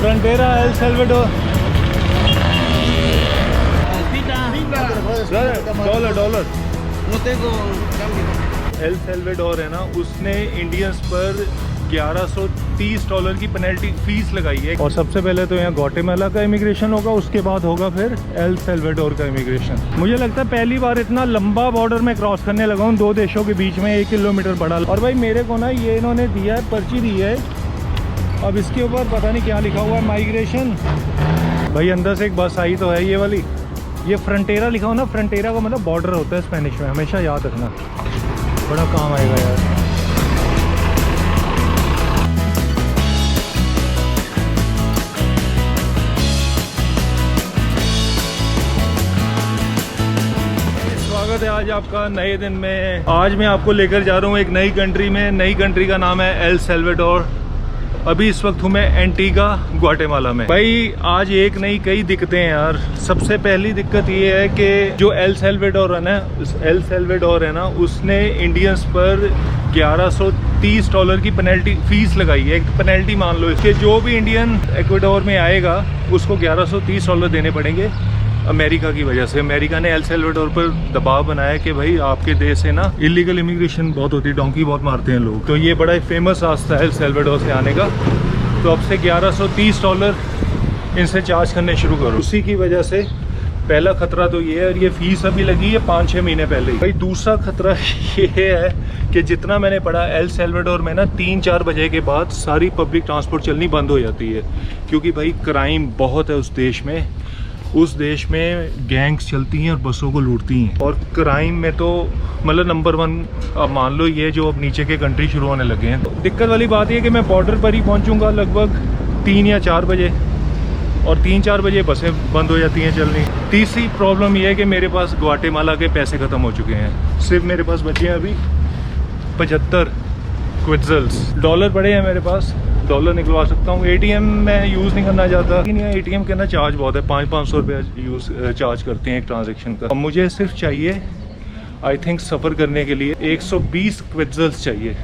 Frontera, El Salvador. Dollar No tengo cambio. El Salvador है ना, उसने इंडियंस पर $1130 की पेनल्टी फीस लगाई है। और सबसे पहले तो यहाँ ग्वाटेमाला का इमिग्रेशन होगा, उसके बाद होगा फिर एल सेल्वाडोर का इमिग्रेशन। मुझे लगता है पहली बार इतना लंबा बॉर्डर में क्रॉस करने लगा हूँ, दो देशों के बीच में 1 किलोमीटर बड़ा। और भाई मेरे को ना ये इन्होंने दिया है, पर्ची दी है, अब इसके ऊपर पता नहीं क्या लिखा हुआ है, माइग्रेशन। भाई अंदर से एक बस आई तो है ये वाली, ये फ्रंटेरा लिखा हो ना, फ्रंटेरा का मतलब बॉर्डर होता है स्पेनिश में, हमेशा याद रखना, बड़ा काम आएगा यार। स्वागत है आज आपका नए दिन में। आज मैं आपको लेकर जा रहा हूँ एक नई कंट्री में। नई कंट्री का नाम है एल सेल्वाडोर। अभी इस वक्त हूँ मैं एंटीगा ग्वाटेमाला में। भाई आज एक नहीं कई दिक्कतें हैं यार। सबसे पहली दिक्कत ये है कि जो एल सेल्वाडोर है ना, उसने इंडियंस पर $1130 की पेनल्टी फीस लगाई है। एक पेनल्टी मान लो इसके, जो भी इंडियन इक्वाडोर में आएगा उसको $1130 देने पड़ेंगे अमेरिका की वजह से। अमेरिका ने एल सेल्वाडोर पर दबाव बनाया कि भाई आपके देश से ना इलीगल इमिग्रेशन बहुत होती है, डोंकी बहुत मारते हैं लोग, तो ये बड़ा ही फेमस रास्ता है एल सेल्वाडोर से आने का। तो अब से $1130 इनसे चार्ज करने शुरू करो। उसी की वजह से पहला खतरा तो ये है, और ये फीस अभी लगी है 5-6 महीने पहले ही। भाई दूसरा खतरा ये है कि जितना मैंने पढ़ा, एल सेल्वाडोर में ना 3-4 बजे के बाद सारी पब्लिक ट्रांसपोर्ट चलनी बंद हो जाती है, क्योंकि भाई क्राइम बहुत है उस देश में। उस देश में गैंग्स चलती हैं और बसों को लूटती हैं, और क्राइम में तो मतलब नंबर 1 अब मान लो ये जो अब नीचे के कंट्री शुरू होने लगे हैं। तो दिक्कत वाली बात ये कि मैं बॉर्डर पर ही पहुंचूंगा लगभग 3 या 4 बजे, और 3-4 बजे बसें बंद हो जाती हैं चलनी। तीसरी प्रॉब्लम ये है कि मेरे पास ग्वाटेमाला के पैसे ख़त्म हो चुके हैं। सिर्फ मेरे पास बचे हैं अभी 75 क्विट्ज़ल्स। डॉलर पड़े हैं मेरे पास, डॉलर निकलवा सकता हूँ। एटीएम मैं यूज़ नहीं करना चाहता, लेकिन यहाँ एटीएम के ना चार्ज बहुत है, 500-500 रुपये चार्ज करते हैं एक ट्रांजैक्शन का। अब मुझे सिर्फ चाहिए आई थिंक सफ़र करने के लिए 120 क्विट्ज़ल्स चाहिए,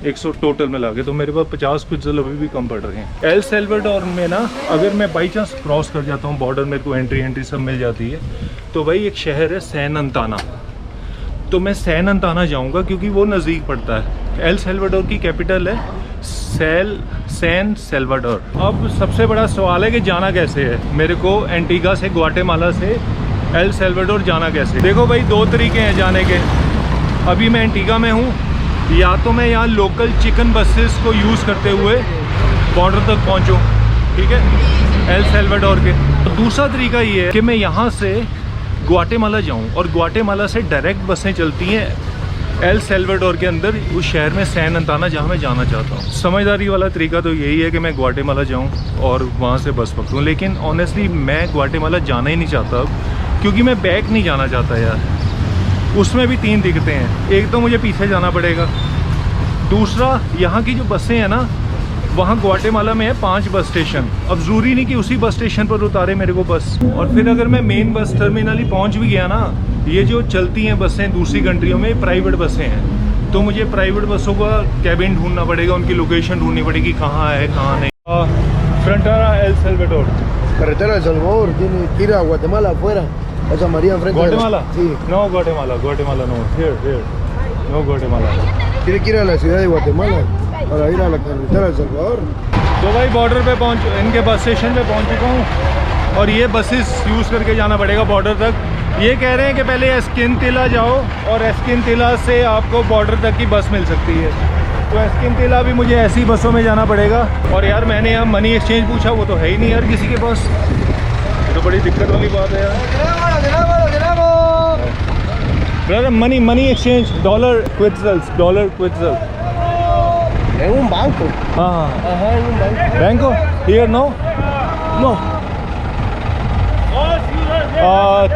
100 टोटल मिला के। तो मेरे पास 50 क्विट्ज़ल अभी भी कम पड़ रहे हैं। एल सेल्वाडोर में ना अगर मैं बाई चांस क्रॉस कर जाता हूँ बॉर्डर, मेरे को एंट्री सब मिल जाती है, तो भाई एक शहर है सैन अंताना, तो मैं सैन अंताना जाऊँगा क्योंकि वो नज़दीक पड़ता है। एल सेल्वाडोर की कैपिटल है सैन सेल्वाडोर। अब सबसे बड़ा सवाल है कि जाना कैसे है। मेरे को एंटीगा से, ग्वाटेमाला से एल सेल्वाडोर जाना कैसे। देखो भाई 2 तरीके हैं जाने के। अभी मैं एंटीगा में हूँ, या तो मैं यहाँ लोकल चिकन बसेस को यूज़ करते हुए बॉर्डर तक पहुँचूँ, ठीक है, एल सेल्वाडोर के। तो दूसरा तरीका ये है कि मैं यहाँ से ग्वाटेमाला जाऊँ, और ग्वाटेमाला से डायरेक्ट बसें चलती हैं एल सेल्वाडोर के अंदर, उस शहर में सैन अंताना जहाँ मैं जाना चाहता हूँ। समझदारी वाला तरीका तो यही है कि मैं ग्वाटेमाला जाऊँ और वहाँ से बस पकड़ूँ, लेकिन ऑनेस्टली मैं ग्वाटेमाला जाना ही नहीं चाहता अब, क्योंकि मैं बैक नहीं जाना चाहता यार। उसमें भी 3 दिक्कतें हैं। एक तो मुझे पीछे जाना पड़ेगा, दूसरा यहाँ की जो बसें हैं ना, वहाँ ग्वाटेमाला में है 5 बस स्टेशन। अब ज़रूरी नहीं कि उसी बस स्टेशन पर उतारे मेरे को बस। और फिर अगर मैं मेन बस टर्मिनल ही पहुँच भी गया ना, ये जो चलती हैं बसें दूसरी कंट्रियों में प्राइवेट बसें हैं, तो मुझे प्राइवेट बसों का कैबिन ढूंढना पड़ेगा, उनकी लोकेशन ढूंढनी पड़ेगी कहाँ है कहाँ नहीं। Frontera El Salvador. Carretera de El Salvador, tiene que ir a Guatemala afuera, a San María enfrente. Guatemala? Sí. No, Guatemala no. Here. No, Guatemala. Tiene que ir a la ciudad de Guatemala para ir a la carretera de El Salvador. तो भाई border पे इनके bus station पे पहुंच चुका हूँ, और ये बसेस यूज़ करके जाना पड़ेगा बॉर्डर तक। ये कह रहे हैं कि पहले एस्किनतिला जाओ, और एस्किनतिला से आपको बॉर्डर तक की बस मिल सकती है। तो एस्किनतिला भी मुझे ऐसी बसों में जाना पड़ेगा। और यार मैंने यहाँ मनी एक्सचेंज पूछा, वो तो है ही नहीं यार किसी के पास। ये तो बड़ी दिक्कत वाली बात है यार। Brother money exchange, dollar quetzals. En un banco. हाँ Ajá, en un banco. बैंको here no No.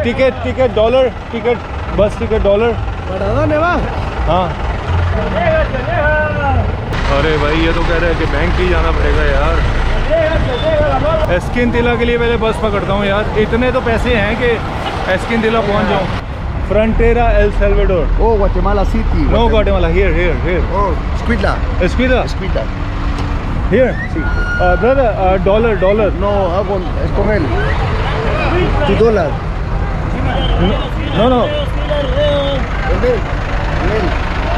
Ticket dollar, ticket bus ticket dollar. ¿Para dónde va? हाँ। अरे भाई ये तो कह रहे हैं कि बैंक ही जाना पड़ेगा यार। एस्किनतिला के लिए पहले बस पकड़ता हूँ यार। इतने तो पैसे हैं कि एस्किनतिला पहुँच जाऊँ। Frontera El Salvador. Oh, Guatemala City. No, Guatemala. Here. Oh, Escuintla. Escuintla. Escuintla. Here. Brother, dollar. No, es con él. $2. No. ¿Dónde? Él.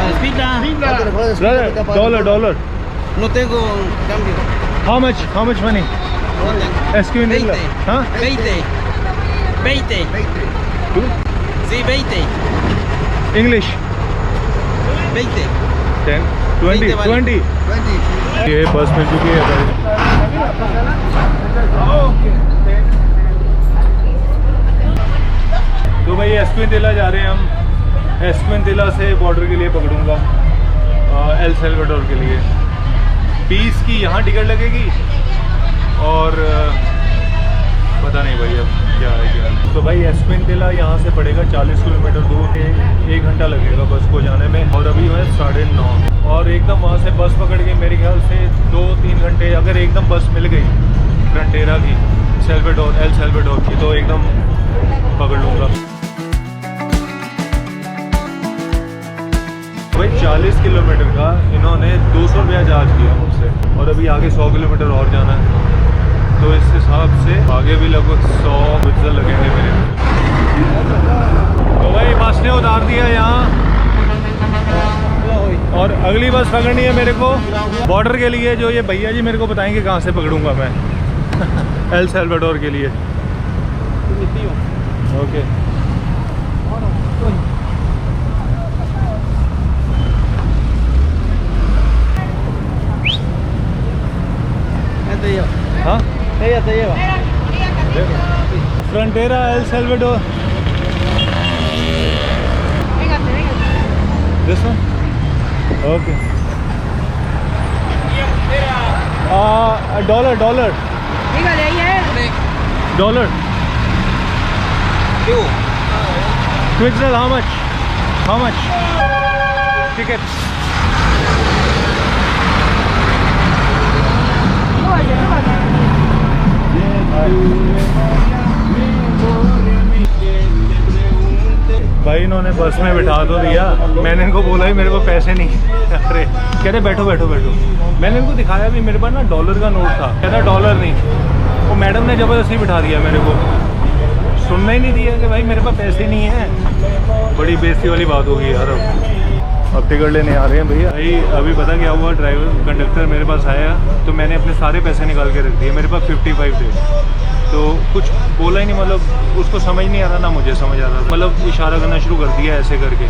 Espita. Brother, dollar. No tengo cambio. How much money? No tengo. Esquinilla. 20. Huh? 20. Sí, 20. English. 20. 10, 20, 20 वाली। 20. ये बस मिल चुकी है भाई। तो भाई एस्क्विंतिला जा रहे हैं हम। एस्क्विंतिला से बॉर्डर के लिए पकड़ूंगा एल सेल्वाडोर के लिए। 20 की यहाँ टिकट लगेगी और पता नहीं भाई अब क्या है क्या नहीं। तो भाई एस्क्विंतिला यहाँ से पड़ेगा 40 किलोमीटर दूर। 1 घंटा लगेगा बस को जाने में और अभी है 9:30 और एकदम वहाँ से बस पकड़ के मेरे ख्याल से 2-3 घंटे अगर एकदम बस मिल गई फ्रंटेरा की एल सेल्वाडोर की तो एकदम पकड़ लूँगा। भाई 40 किलोमीटर का इन्होंने 200 रुपया चार्ज किया मुझसे और अभी आगे 100 किलोमीटर और जाना है तो इस हिसाब से आगे भी लगभग 100 गुज्जर लगेंगे मेरे। तो भाई बस ने उतार दिया यहाँ और अगली बस पकड़नी है मेरे को बॉर्डर के लिए। जो ये भैया जी मेरे को बताएंगे कहाँ से पकड़ूंगा मैं एल सेल्वाडोर के लिए। ओके हाँ Te lleva. Frontera El Salvador. This one? Okay. $1. Dígale ahí a él. $1. Quetzal, how much? Tickets. भाई इन्होंने बस में बिठा तो दिया। मैंने इनको बोला भी मेरे को पैसे नहीं। अरे कहते बैठो। मैंने इनको दिखाया भी मेरे पास ना $1 का नोट था। कहता $1 नहीं। वो मैडम ने ज़बरदस्ती बिठा दिया मेरे को। सुनना ही नहीं दिया कि भाई मेरे पास पैसे नहीं है। बड़ी बेइज्जती वाली बात होगी यार। अब टिकट लेने आ रहे हैं भैया। भाई अभी पता क्या हुआ, कंडक्टर मेरे पास आया तो मैंने अपने सारे पैसे निकाल के रख दिए। मेरे पास 55 थे तो कुछ बोला ही नहीं, मतलब उसको समझ नहीं आ रहा ना मुझे समझ आ रहा था। मतलब इशारा करना शुरू कर दिया ऐसे करके।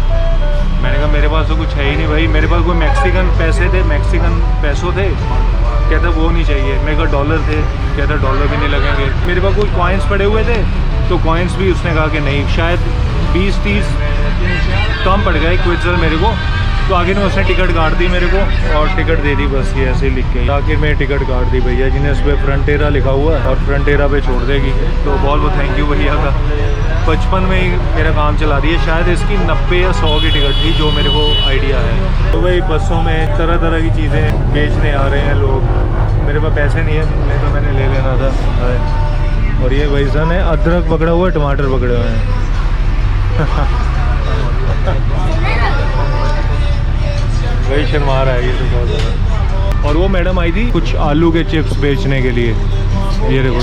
मैंने कहा मेरे पास तो कुछ है ही नहीं भाई। मेरे पास कोई मैक्सिकन पैसों थे। कहता वो नहीं चाहिए। मेरे पास $1 थे। कहता $1 भी नहीं लगेंगे। मेरे पास कोई कॉइन्स पड़े हुए थे तो कॉइन्स भी उसने कहा कि नहीं, शायद 20-30 कम पड़ गए क्विज़ल मेरे को। तो आखिर में उसने टिकट काट दी मेरे को और टिकट दे दी बस ये ऐसे लिख के। आखिर में टिकट काट दी भैया जिन्हें उस पर फ्रंटेरा लिखा हुआ है और फ्रंटेरा पे छोड़ देगी। तो बहुत बहुत थैंक यू भैया का। 55 में ही मेरा काम चला रही है। शायद इसकी 90 या 100 की टिकट थी जो मेरे को आइडिया है। तो भाई बसों में तरह तरह की चीज़ें बेचने आ रहे हैं लोग। मेरे पास पैसे नहीं है तो मैंने ले लेना था। और ये भाई साहब ने अदरक पकड़ा हुआ है, टमाटर पकड़े हुए हैं। वही शर्मा रहा है ये तो बहुत ज़्यादा। और वो मैडम आई थी कुछ आलू के चिप्स बेचने के लिए। ये देखो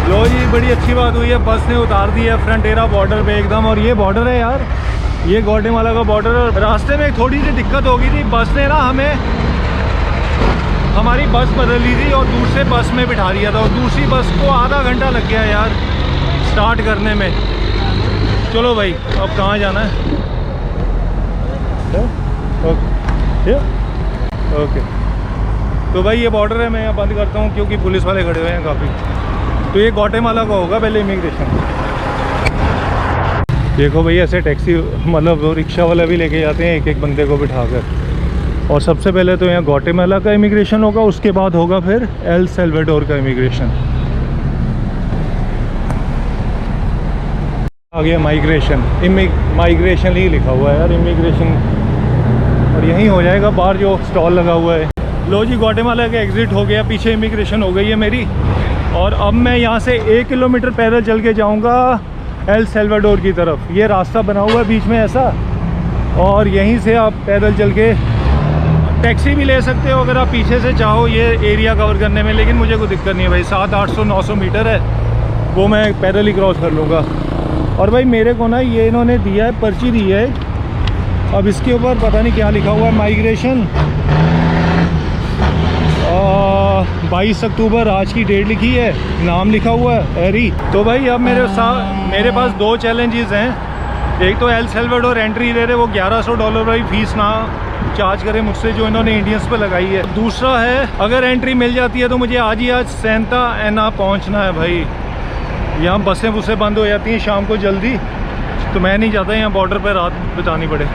लो जी, बड़ी अच्छी बात हुई है। बस ने उतार दी है फ्रंटेरा बॉर्डर पे एकदम। और ये बॉर्डर है यार, ये ग्वाटेमाला का बॉर्डर। और रास्ते में थोड़ी सी दिक्कत हो गई थी। बस ने ना हमारी बस बदल ली थी और दूसरे बस में बिठा दिया था और दूसरी बस को आधा घंटा लग गया यार स्टार्ट करने में। चलो भाई अब कहाँ जाना है? ओके तो भाई ये बॉर्डर है। मैं यहाँ बंद करता हूँ क्योंकि पुलिस वाले खड़े हुए हैं काफ़ी। तो ये ग्वाटेमाला का होगा पहले इमिग्रेशन। देखो भैया ऐसे टैक्सी मतलब रिक्शा वाला भी लेके जाते हैं एक बंदे को बिठाकर। और सबसे पहले तो यहाँ ग्वाटेमाला का इमिग्रेशन होगा, उसके बाद होगा फिर एल सेल्वाडोर का इमिग्रेशन। आ गया माइग्रेशन ही लिखा हुआ है यार, इमिग्रेशन। और यहीं हो जाएगा बाहर जो स्टॉल लगा हुआ है। लो जी, ग्वाटेमाला का एग्ज़िट हो गया, पीछे इमिग्रेशन हो गई है मेरी। और अब मैं यहाँ से 1 किलोमीटर पैदल चल के जाऊँगा एल सेल्वाडोर की तरफ। ये रास्ता बना हुआ है बीच में ऐसा, और यहीं से आप पैदल चल के टैक्सी भी ले सकते हो अगर आप पीछे से चाहो ये एरिया कवर करने में, लेकिन मुझे कोई दिक्कत नहीं है भाई। 700-800-900 मीटर है, वो मैं पैदल ही क्रॉस कर लूँगा। और भाई मेरे को ना ये इन्होंने दिया है, पर्ची दी है। अब इसके ऊपर पता नहीं क्या लिखा हुआ है, माइग्रेशन 22 अक्टूबर आज की डेट लिखी है, नाम लिखा हुआ है एरी। तो भाई अब मेरे पास दो चैलेंजेस हैं। एक तो एल सेल्वाडोर एंट्री दे रहे, वो $1100 भाई फीस ना चार्ज करे मुझसे, जो इन्होंने इंडियंस पे लगाई है। दूसरा है अगर एंट्री मिल जाती है तो मुझे आज ही आज सेंटा एना पहुंचना है भाई। यहाँ बसें बंद हो जाती हैं शाम को जल्दी, तो मैं नहीं चाहता यहाँ बॉर्डर पर रात बितानी पड़े।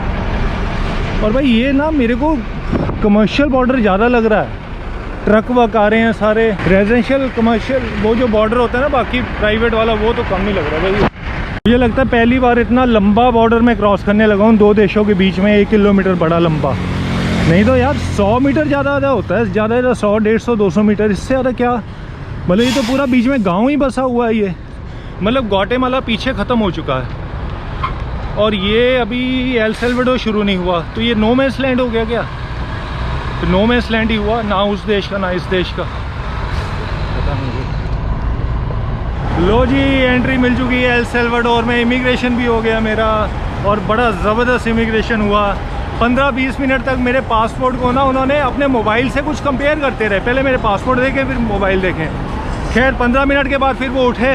और भाई ये ना मेरे को कमर्शियल बॉर्डर ज़्यादा लग रहा है, ट्रक वक आ रहे हैं सारे। रेजिडेंशियल कमर्शियल वो जो बॉर्डर होता है ना बाकी प्राइवेट वाला, वो तो कम ही लग रहा है भाई। मुझे लगता है पहली बार इतना लंबा बॉर्डर में क्रॉस करने लगा हूँ दो देशों के बीच में, 1 किलोमीटर बड़ा लंबा। नहीं तो यार 100 मीटर ज़्यादा होता है, ज़्यादा 100, 150, 200 मीटर, इससे ज़्यादा क्या। मतलब ये तो पूरा बीच में गाँव ही बसा हुआ है ये। मतलब ग्वाटेमाला पीछे ख़त्म हो चुका है और ये अभी एल सेल्वाडोर शुरू नहीं हुआ, तो ये नो मैंस लैंड हो गया क्या? तो नो मैंस लैंड ही हुआ, ना उस देश का ना इस देश का, पता नहीं। लो जी एंट्री मिल चुकी है एल सेल्वाडोर में, इमिग्रेशन भी हो गया मेरा, और बड़ा ज़बरदस्त इमिग्रेशन हुआ। 15-20 मिनट तक मेरे पासपोर्ट को ना उन्होंने अपने मोबाइल से कुछ कंपेयर करते रहे, पहले मेरे पासपोर्ट देखे फिर मोबाइल देखें। खैर 15 मिनट के बाद फिर वो उठे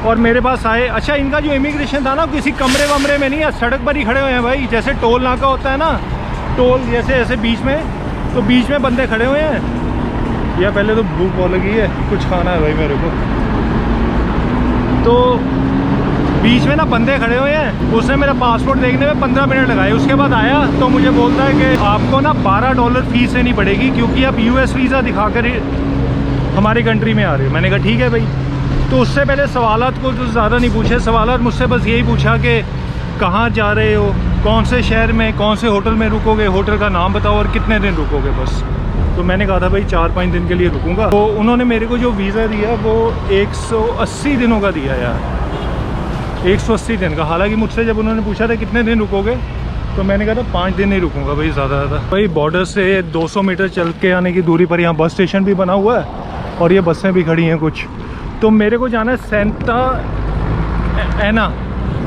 और मेरे पास आए। अच्छा इनका जो इमिग्रेशन था ना किसी कमरे वमरे में नहीं है, सड़क पर ही खड़े हुए हैं भाई, जैसे टोल नाका होता है ना, टोल जैसे ऐसे बीच में, तो बीच में बंदे खड़े हुए हैं। या पहले तो भूख बहुत लगी है, कुछ खाना है भाई मेरे को। तो बीच में ना बंदे खड़े हुए हैं, उसने मेरा पासपोर्ट देखने में 15 मिनट लगाए। उसके बाद आया तो मुझे बोलता है कि आपको ना $12 फीस देनी पड़ेगी क्योंकि आप US वीज़ा दिखाकर हमारी कंट्री में आ रहे हो। मैंने कहा ठीक है भाई। तो उससे पहले सवालात को तो ज़्यादा नहीं पूछे, सवालात मुझसे बस यही पूछा कि कहाँ जा रहे हो, कौन से शहर में, कौन से होटल में रुकोगे, होटल का नाम बताओ और कितने दिन रुकोगे बस। तो मैंने कहा था भाई 4-5 दिन के लिए रुकूंगा। तो उन्होंने मेरे को जो वीज़ा दिया वो 180 दिनों का दिया यार, 180 दिन का। हालांकि मुझसे जब उन्होंने पूछा था कितने दिन रुकोगे तो मैंने कहा था 5 दिन नहीं रुकूंगा भाई, ज़्यादा। भाई बॉर्डर से 200 मीटर चल के आने की दूरी पर यहाँ बस स्टेशन भी बना हुआ है और ये बसें भी खड़ी हैं कुछ। तो मेरे को जाना है सेंटा एना,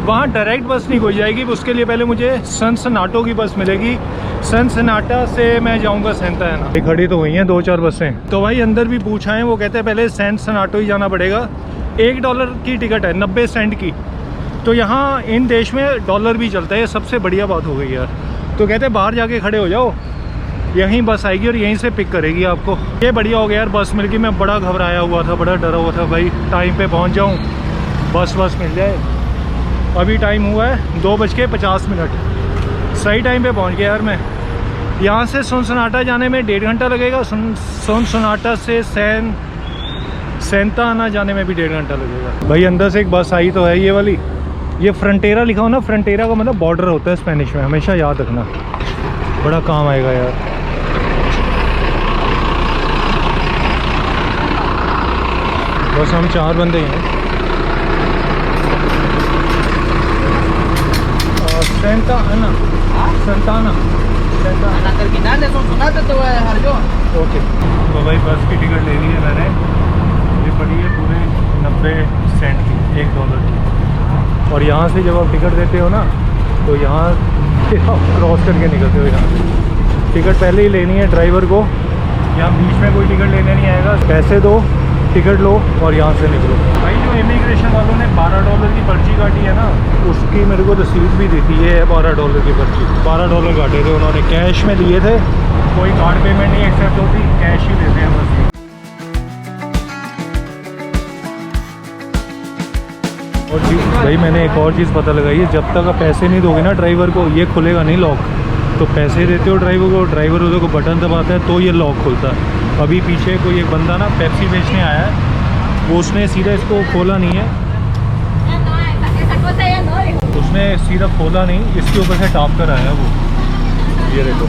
वहाँ डायरेक्ट बस नहीं कोई जाएगी, उसके लिए पहले मुझे सनसनाटो की बस मिलेगी। सनसनाटा से मैं जाऊँगा सेंटा एना। ये खड़ी तो हुई हैं 2-4 बसें। तो भाई अंदर भी पूछा है, वो कहते हैं पहले सनसनाटो ही जाना पड़ेगा। $1 की टिकट है, 90 सेंट की। तो यहाँ इन देश में डॉलर भी चलता है, सबसे बढ़िया बात हो गई यार। तो कहते हैं बाहर जाके खड़े हो जाओ, यहीं बस आएगी और यहीं से पिक करेगी आपको। ये बढ़िया हो गया यार, बस मिल गई। मैं बड़ा घबराया हुआ था, बड़ा डरा हुआ था भाई टाइम पे पहुंच जाऊं, बस मिल जाए। अभी टाइम हुआ है 2:50, सही टाइम पे पहुंच गया यार मैं। यहाँ से सनसनाटा जाने में 1.5 घंटा लगेगा, सनसनाटा से सेंटा आना जाने में भी 1.5 घंटा लगेगा भाई। अंदर से एक बस आई तो है ये वाली, ये फ्रंटेरा लिखा हो ना, फ्रंटेरा का मतलब बॉर्डर होता है स्पेनिश में, हमेशा याद रखना, बड़ा काम आएगा यार। बस हम 4 बंदे हैं। सेंटा आना, Santana, Hasta terminar de Sonsonate te voy a dejar yo. Okay. तो भाई बस की टिकट ले ली है मैंने, ये पड़ी है पूरे 90 सेंट की, $1 की। और यहाँ से जब आप टिकट देते हो ना तो यहाँ आप क्रॉस करके निकलते हो। यहाँ से टिकट पहले ही लेनी है ड्राइवर को, यहाँ बीच में कोई टिकट लेने नहीं आएगा। पैसे दो, टिकट लो और यहाँ से निकलो। भाई जो इमिग्रेशन वालों ने $12 की पर्ची काटी है ना, उसकी मेरे को रसीद भी दी थी। ये है $12 की पर्ची, $12 काटे थे उन्होंने, कैश में लिए थे, कोई कार्ड पेमेंट नहीं एक्सेप्ट होती, कैश ही देते हैं बस। और चीज़ भाई मैंने एक और चीज़ पता लगाई है, जब तक आप पैसे नहीं दोगे ना ड्राइवर को, ये खुलेगा नहीं लॉक। तो पैसे देते हो ड्राइवर को, ड्राइवर उधर को बटन दबाता है तो ये लॉक खुलता है। अभी पीछे कोई एक बंदा ना पेप्सी बेचने आया है, वो उसने सीधा इसको खोला नहीं है, उसने सीधा खोला नहीं, इसके ऊपर से टाप कर आया वो। ये देखो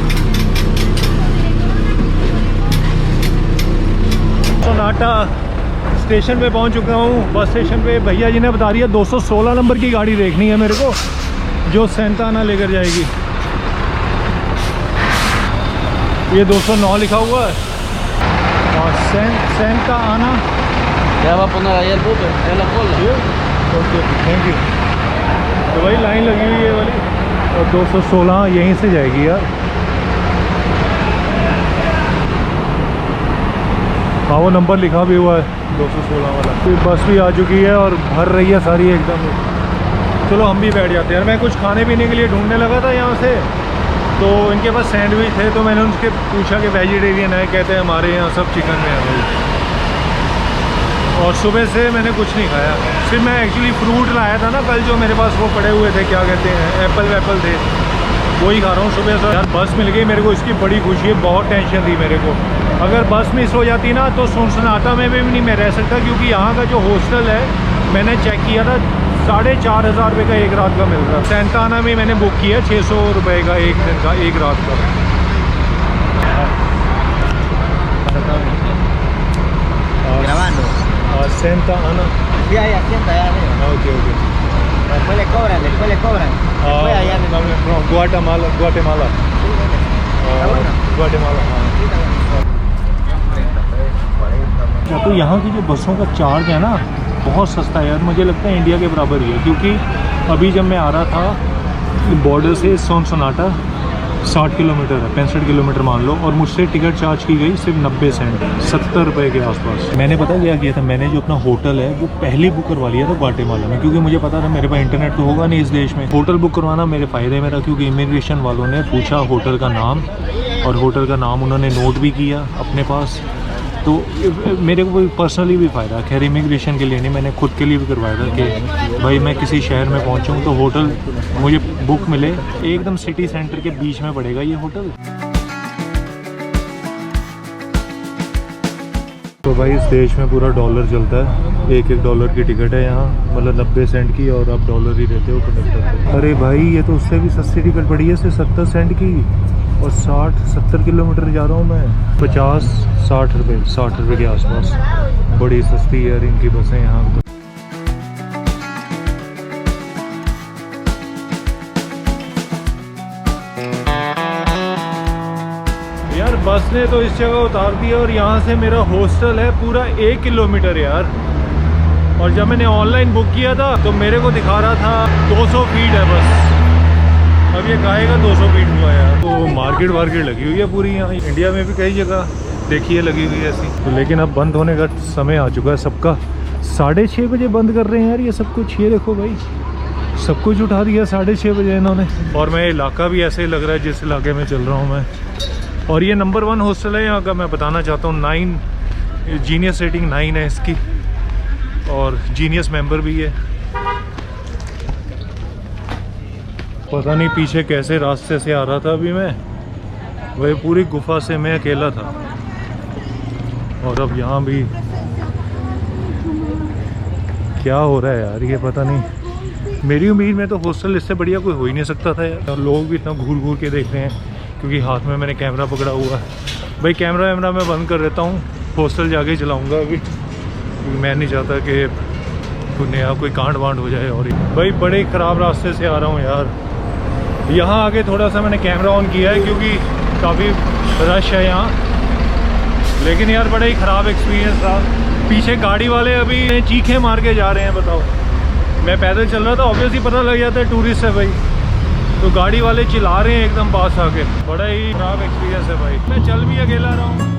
स्टेशन पे पहुंच चुका हूँ। बस स्टेशन पे भैया जी ने बता दिया 216 नंबर की गाड़ी देखनी है मेरे को, जो सेंटा आना लेकर जाएगी। ये 209 लिखा हुआ है और सेंटा आना। Ya va a poner ahí el buque, en la cola. Okay thank you. तो भाई लाइन लगी हुई है वाली और 216 यहीं से जाएगी यार। हाँ वो नंबर लिखा भी हुआ है 216 वाला। तो बस भी आ चुकी है और भर रही है सारी एकदम। चलो हम भी बैठ जाते हैं। मैं कुछ खाने पीने के लिए ढूंढने लगा था यहाँ से, तो इनके पास सैंडविच थे, तो मैंने उनसे पूछा कि वेजिटेरियन है, कहते हैं हमारे यहाँ सब चिकन में है भाई। और सुबह से मैंने कुछ नहीं खाया, सिर्फ मैं एक्चुअली फ्रूट लाया था ना कल, जो मेरे पास वो पड़े हुए थे, क्या कहते हैं एप्पल वैप्पल थे, वही खा रहा हूँ सुबह से। यार बस मिल गई मेरे को, इसकी बड़ी खुशी है। बहुत टेंशन थी मेरे को, अगर बस मिस हो जाती ना तो सनसनाटा में भी नहीं मैं रह सकता, क्योंकि यहाँ का जो हॉस्टल है मैंने चेक किया था 4,500 रुपये का एक रात का मिल रहा है। सेंटा आना में मैंने बुक किया 600 रुपये का एक दिन का, एक रात का। Grabando. सेंटा आना। Sí, ahí asienta allá arriba. Okay okay. Después le cobran, después le cobran. Después allá arriba. Guatemala Guatemala Está bueno. Guatemala. हाँ तो यहाँ की जो बसों का चार्ज है ना बहुत सस्ता है यार, मुझे लगता है इंडिया के बराबर ही है। क्योंकि अभी जब मैं आ रहा था बॉर्डर से सनसनाटा 60 किलोमीटर है, 65 किलोमीटर मान लो, और मुझसे टिकट चार्ज की गई सिर्फ 90 सेंट, 70 रुपये के आसपास। मैंने पता क्या किया था, मैंने जो अपना होटल है वो पहले बुक करवा लिया था ग्वाटेमाला में, क्योंकि मुझे पता था मेरे पास इंटरनेट तो होगा नहीं इस देश में। होटल बुक करवाना मेरे फ़ायदे में रहा, क्योंकि इमिग्रेशन वालों ने पूछा होटल का नाम, और होटल का नाम उन्होंने नोट भी किया अपने पास, तो मेरे को पर्सनली भी फ़ायदा। खैर इमिग्रेशन के लिए नहीं, मैंने खुद के लिए भी करवाया था कि भाई मैं किसी शहर में पहुंचूं तो होटल मुझे बुक मिले। एकदम सिटी सेंटर के बीच में पड़ेगा ये होटल। तो भाई इस देश में पूरा डॉलर चलता है, एक डॉलर की टिकट है यहाँ, मतलब 90 सेंट की, और आप डॉलर ही देते हो कंडक्टर। अरे भाई ये तो उससे भी सस्ती टिकट पड़ी है, सिर्फ 70 सेंट की, और 60-70 किलोमीटर जा रहा हूँ मैं। 50-60 रुपये, 60 रुपये के आसपास। बड़ी सस्ती है यार इनकी बसें यहाँ। यार बस ने तो इस जगह उतार दिया, और यहाँ से मेरा हॉस्टल है पूरा 1 किलोमीटर यार। और जब मैंने ऑनलाइन बुक किया था तो मेरे को दिखा रहा था 200 फीट है बस, अब ये कहेगा 200 फीट हुआ यार। तो मार्केट वार्केट लगी हुई है पूरी यहाँ, इंडिया में भी कई जगह देखिए लगी हुई है ऐसी। तो लेकिन अब बंद होने का समय आ चुका है सबका, 6:30 बजे बंद कर रहे हैं यार ये सब कुछ। ये देखो भाई सब कुछ उठा दिया 6:30 बजे इन्होंने। और मैं इलाका भी ऐसे ही लग रहा है जिस इलाके में चल रहा हूँ मैं। और ये नंबर 1 हॉस्टल है यहाँ का, मैं बताना चाहता हूँ। 9 जीनियस रेटिंग 9 है इसकी, और जीनियस मेंबर भी है। पता नहीं पीछे कैसे रास्ते से आ रहा था अभी मैं, वही पूरी गुफा से मैं अकेला था। और अब यहाँ भी क्या हो रहा है यार ये पता नहीं। मेरी उम्मीद में तो हॉस्टल इससे बढ़िया कोई हो ही नहीं सकता था यार। और लोग भी इतना घूर घूर के देख रहे हैं, क्योंकि हाथ में मैंने कैमरा पकड़ा हुआ है। भाई कैमरा वैमरा मैं बंद कर देता हूँ, हॉस्टल जाके चलाऊँगा अभी, क्योंकि मैं नहीं चाहता कि कोई कांड वांड हो जाए। और भाई बड़े ख़राब रास्ते से आ रहा हूँ यार। यहाँ आके थोड़ा सा मैंने कैमरा ऑन किया है क्योंकि काफ़ी रश है यहाँ, लेकिन यार बड़ा ही ख़राब एक्सपीरियंस था। पीछे गाड़ी वाले अभी चीखे मार के जा रहे हैं, बताओ। मैं पैदल चल रहा था, ऑब्वियसली पता लग जाता है टूरिस्ट है भाई, तो गाड़ी वाले चिल्ला रहे हैं एकदम पास आके। बड़ा ही ख़राब एक्सपीरियंस है भाई। मैं चल भी अकेला रहा हूँ।